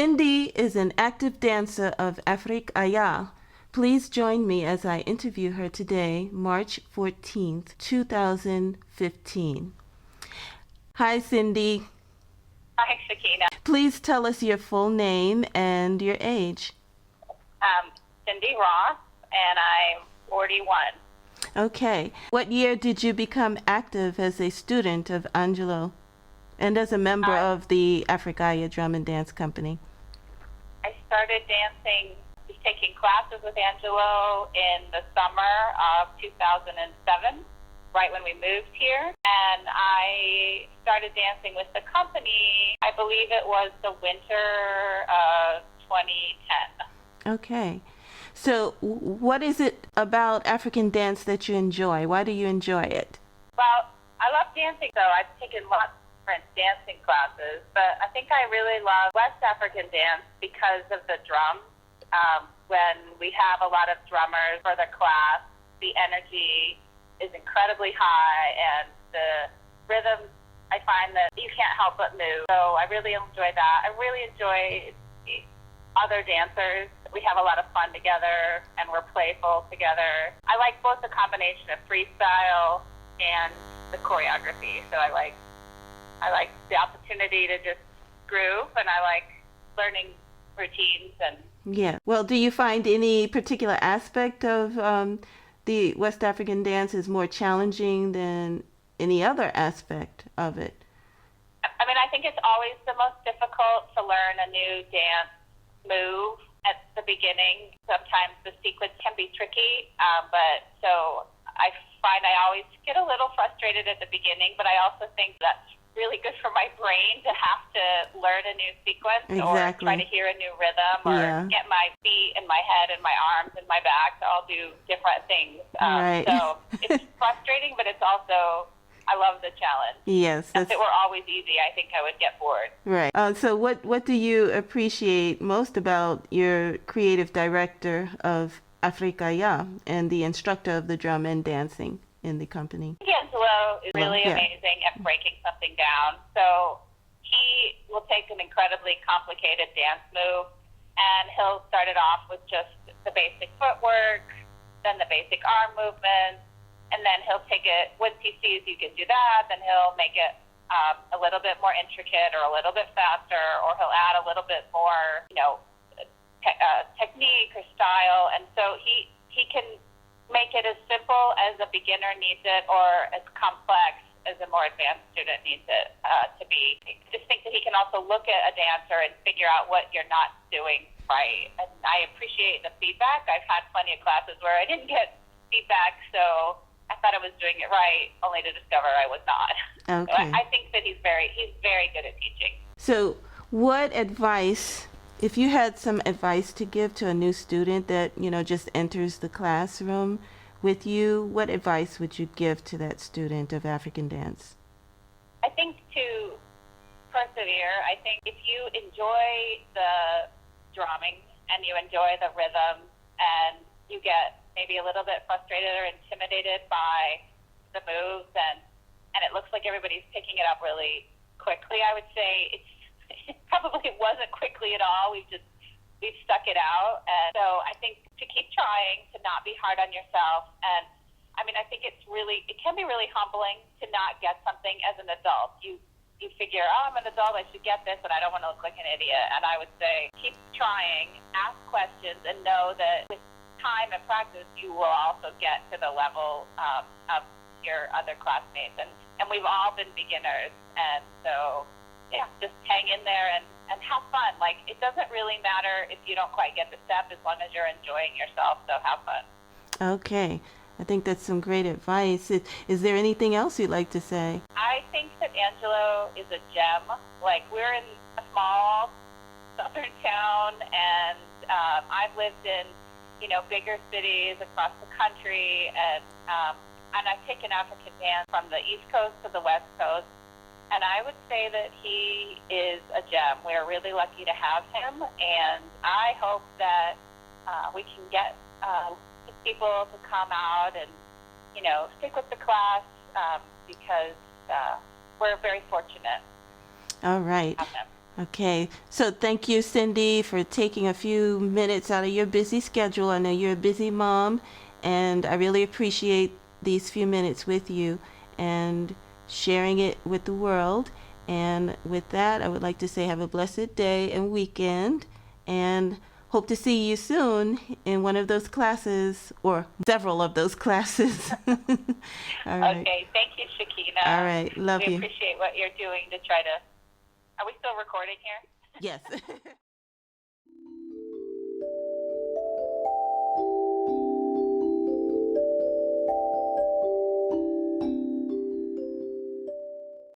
Cindy is an active dancer of Afrique Aya. Please join me as I interview her today, March 14th, 2015. Hi, Cindy. Hi, Sakina. Please tell us your full name and your age. Cindy Ross, and I'm 41. Okay. What year did you become active as a student of Angelo and as a member of the Afrique Aya Dance Company? I started dancing, taking classes with Angelo in the summer of 2007, right when we moved here. And I started dancing with the company, I believe it was the winter of 2010. Okay. So what is it about African dance that you enjoy? Why do you enjoy it? Well, I love dancing, so I've taken lots of different dancing classes, but I think I really love West African dance because of the drums. When we have a lot of drummers for the class, the energy is incredibly high, and the rhythms, I find that you can't help but move. So I really enjoy that. I really enjoy other dancers. We have a lot of fun together, and we're playful together. I like both the combination of freestyle and the choreography. So I like the opportunity to just groove, and I like learning routines. And yeah. Well, do you find any particular aspect of the West African dance is more challenging than any other aspect of it? I mean, I think it's always the most difficult to learn a new dance move at the beginning. Sometimes the sequence can be tricky, but so I find I always get a little frustrated at the beginning, but I also think that's really good for my brain to have to learn a new sequence. Exactly. Or try to hear a new rhythm, or get my feet and my head and my arms and my back to all do different things. Right. So it's frustrating, but it's also, I love the challenge. Yes. If it were always easy, I think I would get bored. Right. So what do you appreciate most about your creative director of Afrique Aya and the instructor of the drum and dancing in the company? Angelo is really amazing at breaking something down. So he will take an incredibly complicated dance move, and he'll start it off with just the basic footwork, then the basic arm movements, and then he'll take it, once he sees you can do that, then he'll make it a little bit more intricate or a little bit faster, or he'll add a little bit more, technique or style. And so he can make it as simple as a beginner needs it, or as complex as a more advanced student needs it to be. I just think that he can also look at a dancer and figure out what you're not doing right. And I appreciate the feedback. I've had plenty of classes where I didn't get feedback, so I thought I was doing it right, only to discover I was not. Okay. So I think that he's very good at teaching. So what advice, if you had some advice to give to a new student that, just enters the classroom with you, what advice would you give to that student of African dance? I think to persevere. I think if you enjoy the drumming and you enjoy the rhythm, and you get maybe a little bit frustrated or intimidated by the moves, and it looks like everybody's picking it up really quickly, I would say it probably wasn't quickly at all. We've stuck it out. And so I think to keep trying, to not be hard on yourself. And I mean, I think it can be really humbling to not get something as an adult. You figure, I'm an adult, I should get this, and I don't want to look like an idiot. And I would say, keep trying, ask questions, and know that with time and practice, you will also get to the level of your other classmates. And we've all been beginners. And so, just hang in there and have fun. Like, it doesn't really matter if you don't quite get the step, as long as you're enjoying yourself, so have fun. Okay. I think that's some great advice. Is there anything else you'd like to say? I think that Angelo is a gem. Like, we're in a small southern town, and I've lived in, bigger cities across the country, and I've taken African dance from the East Coast to the West Coast, and I would say that he is a gem. We're really lucky to have him, and I hope that we can get people to come out and, stick with the class, because we're very fortunate. All right. Okay, so thank you, Cindy, for taking a few minutes out of your busy schedule. I know you're a busy mom, and I really appreciate these few minutes with you and sharing it with the world. And with that, I would like to say have a blessed day and weekend, and hope to see you soon in one of those classes or several of those classes. All right. Okay, thank you, Shakina. All right. Love We you. appreciate what you're doing to try to. Are we still recording here? Yes.